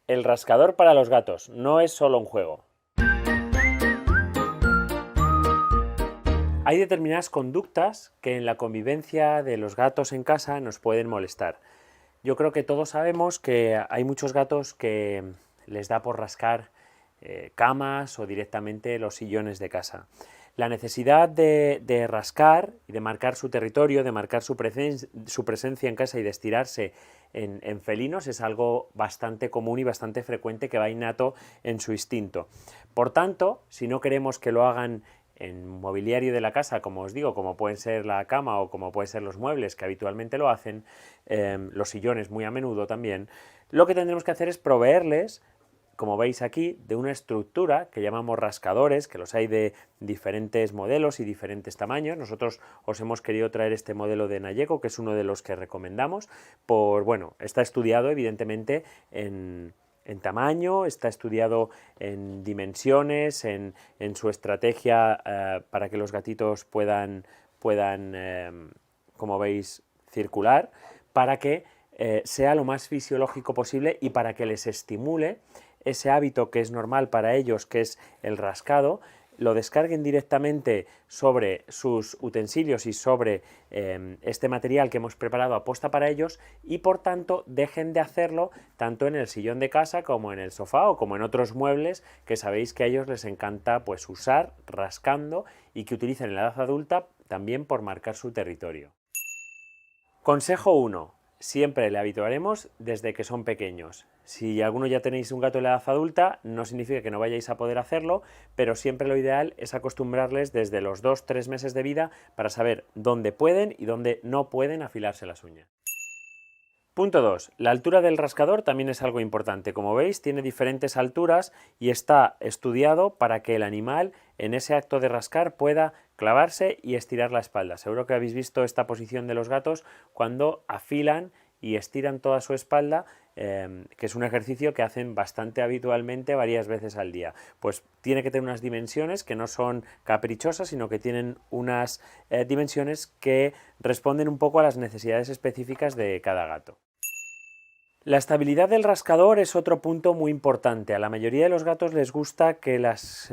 El rascador para los gatos no es solo un juego. Hay determinadas conductas que en la convivencia de los gatos en casa nos pueden molestar. Yo creo que todos sabemos que hay muchos gatos que les da por rascar camas o directamente los sillones de casa. La necesidad de rascar y de marcar su territorio, de marcar su presencia en casa y de estirarse en felinos es algo bastante común y bastante frecuente que va innato en su instinto. Por tanto, si no queremos que lo hagan en mobiliario de la casa, como os digo, como pueden ser la cama o como pueden ser los muebles que habitualmente lo hacen, los sillones muy a menudo también, lo que tendremos que hacer es proveerles, como veis aquí, de una estructura que llamamos rascadores, que los hay de diferentes modelos y diferentes tamaños. Nosotros os hemos querido traer este modelo de Nayeko, que es uno de los que recomendamos, está estudiado evidentemente en tamaño, está estudiado en dimensiones, en su estrategia para que los gatitos puedan como veis, circular, para que sea lo más fisiológico posible y para que les estimule ese hábito que es normal para ellos, que es el rascado, lo descarguen directamente sobre sus utensilios y sobre este material que hemos preparado aposta para ellos y por tanto dejen de hacerlo tanto en el sillón de casa como en el sofá o como en otros muebles que sabéis que a ellos les encanta pues usar rascando y que utilizan en la edad adulta también por marcar su territorio. Consejo 1. Siempre le habituaremos desde que son pequeños. Si alguno ya tenéis un gato en la edad adulta, no significa que no vayáis a poder hacerlo, pero siempre lo ideal es acostumbrarles desde los 2-3 meses de vida para saber dónde pueden y dónde no pueden afilarse las uñas. Punto 2. La altura del rascador también es algo importante. Como veis, tiene diferentes alturas y está estudiado para que el animal en ese acto de rascar pueda clavarse y estirar la espalda. Seguro que habéis visto esta posición de los gatos cuando afilan y estiran toda su espalda, que es un ejercicio que hacen bastante habitualmente varias veces al día. Pues tiene que tener unas dimensiones que no son caprichosas, sino que tienen unas dimensiones que responden un poco a las necesidades específicas de cada gato. La estabilidad del rascador es otro punto muy importante. A la mayoría de los gatos les gusta que los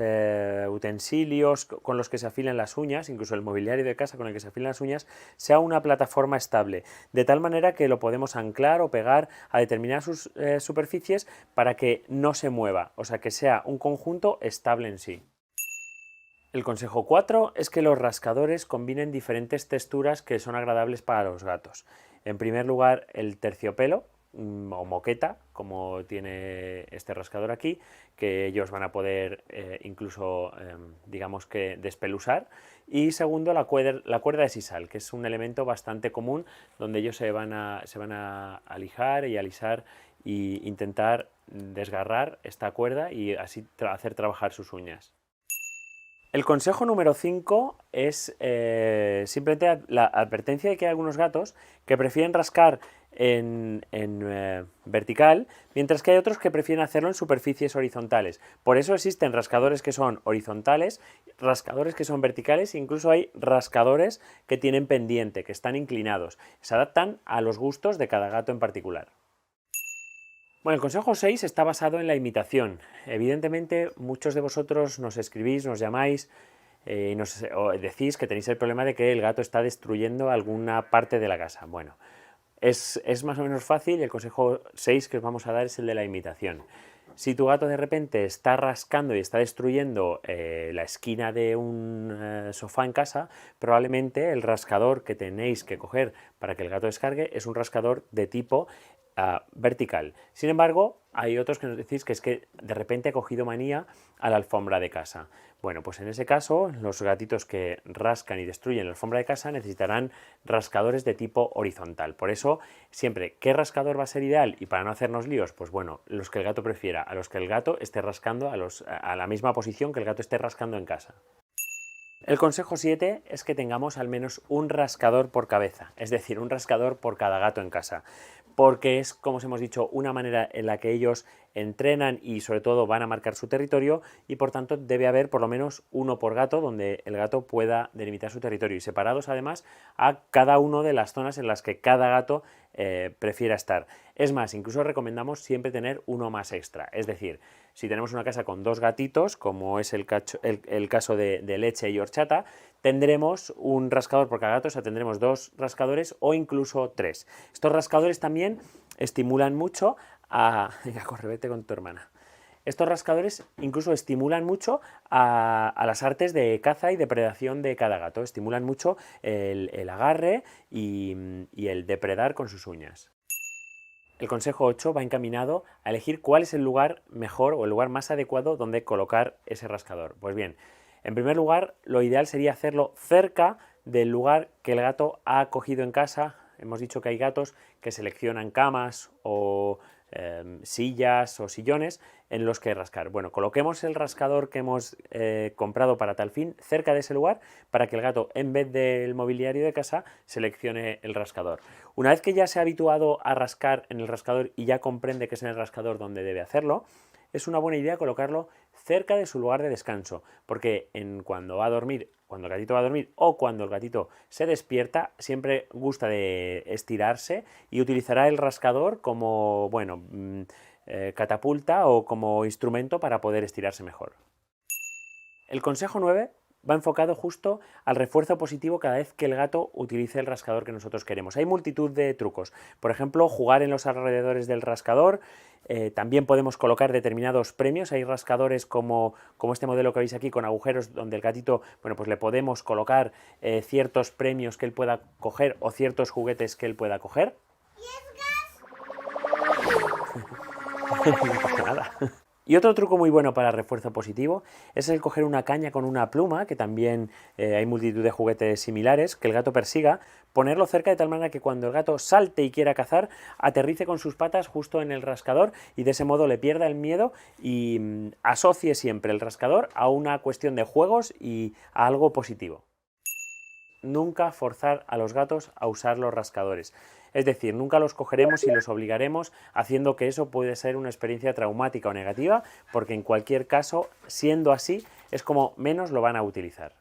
utensilios con los que se afilan las uñas, incluso el mobiliario de casa con el que se afilan las uñas, sea una plataforma estable, de tal manera que lo podemos anclar o pegar a determinadas superficies para que no se mueva, o sea que sea un conjunto estable en sí. El consejo 4 es que los rascadores combinen diferentes texturas que son agradables para los gatos. En primer lugar, el terciopelo, o moqueta, como tiene este rascador aquí, que ellos van a poder incluso, digamos que, despelusar. Y segundo, la cuerda de sisal, que es un elemento bastante común donde ellos se van a lijar y alisar e intentar desgarrar esta cuerda y así hacer trabajar sus uñas. El consejo número 5 es simplemente la advertencia de que hay algunos gatos que prefieren rascar en vertical, mientras que hay otros que prefieren hacerlo en superficies horizontales. Por eso existen rascadores que son horizontales, rascadores que son verticales e incluso hay rascadores que tienen pendiente, que están inclinados. Se adaptan a los gustos de cada gato en particular. Bueno, el consejo 6 está basado en la imitación. Evidentemente, muchos de vosotros nos escribís, nos llamáis y decís que tenéis el problema de que el gato está destruyendo alguna parte de la casa. Bueno, es más o menos fácil y el consejo 6 que os vamos a dar es el de la imitación. Si tu gato de repente está rascando y está destruyendo la esquina de un sofá en casa, probablemente el rascador que tenéis que coger para que el gato descargue es un rascador de tipo vertical. Sin embargo, hay otros que nos decís que es que de repente ha cogido manía a la alfombra de casa. Bueno, pues en ese caso, los gatitos que rascan y destruyen la alfombra de casa necesitarán rascadores de tipo horizontal. Por eso, siempre, ¿qué rascador va a ser ideal? Y para no hacernos líos, pues bueno, los que el gato prefiera, a los que el gato esté rascando a la misma posición que el gato esté rascando en casa. El consejo 7 es que tengamos al menos un rascador por cabeza, es decir, un rascador por cada gato en casa, porque es, como os hemos dicho, una manera en la que ellos entrenan y sobre todo van a marcar su territorio y por tanto debe haber por lo menos uno por gato donde el gato pueda delimitar su territorio y separados además a cada una de las zonas en las que cada gato prefiera estar. Es más, incluso recomendamos siempre tener uno más extra, es decir, si tenemos una casa con 2 gatitos, como es el caso de Leche y Horchata, tendremos un rascador por cada gato, o sea, tendremos 2 rascadores o incluso 3. Estos rascadores también estimulan mucho a... Venga, corre, vete con tu hermana. Estos rascadores incluso estimulan mucho a las artes de caza y depredación de cada gato, estimulan mucho el agarre y el depredar con sus uñas. El consejo 8 va encaminado a elegir cuál es el lugar mejor o el lugar más adecuado donde colocar ese rascador. Pues bien, en primer lugar, lo ideal sería hacerlo cerca del lugar que el gato ha cogido en casa. Hemos dicho que hay gatos que seleccionan camas o sillas o sillones en los que rascar. Bueno, coloquemos el rascador que hemos comprado para tal fin cerca de ese lugar para que el gato, en vez del mobiliario de casa, seleccione el rascador. Una vez que ya se ha habituado a rascar en el rascador y ya comprende que es en el rascador donde debe hacerlo, es una buena idea colocarlo cerca de su lugar de descanso, porque cuando va a dormir, cuando el gatito va a dormir o cuando el gatito se despierta, siempre gusta de estirarse y utilizará el rascador como, bueno, catapulta o como instrumento para poder estirarse mejor. El consejo 9 va enfocado justo al refuerzo positivo cada vez que el gato utilice el rascador que nosotros queremos. Hay multitud de trucos. Por ejemplo, jugar en los alrededores del rascador. También podemos colocar determinados premios. Hay rascadores como este modelo que veis aquí con agujeros donde el gatito, bueno, pues le podemos colocar ciertos premios que él pueda coger o ciertos juguetes que él pueda coger. No pasa nada. Y otro truco muy bueno para refuerzo positivo es el coger una caña con una pluma, que también hay multitud de juguetes similares, que el gato persiga, ponerlo cerca de tal manera que cuando el gato salte y quiera cazar, aterrice con sus patas justo en el rascador y de ese modo le pierda el miedo y asocie siempre el rascador a una cuestión de juegos y a algo positivo. Nunca forzar a los gatos a usar los rascadores. Es decir, nunca los cogeremos y los obligaremos, haciendo que eso puede ser una experiencia traumática o negativa, porque en cualquier caso, siendo así, es como menos lo van a utilizar.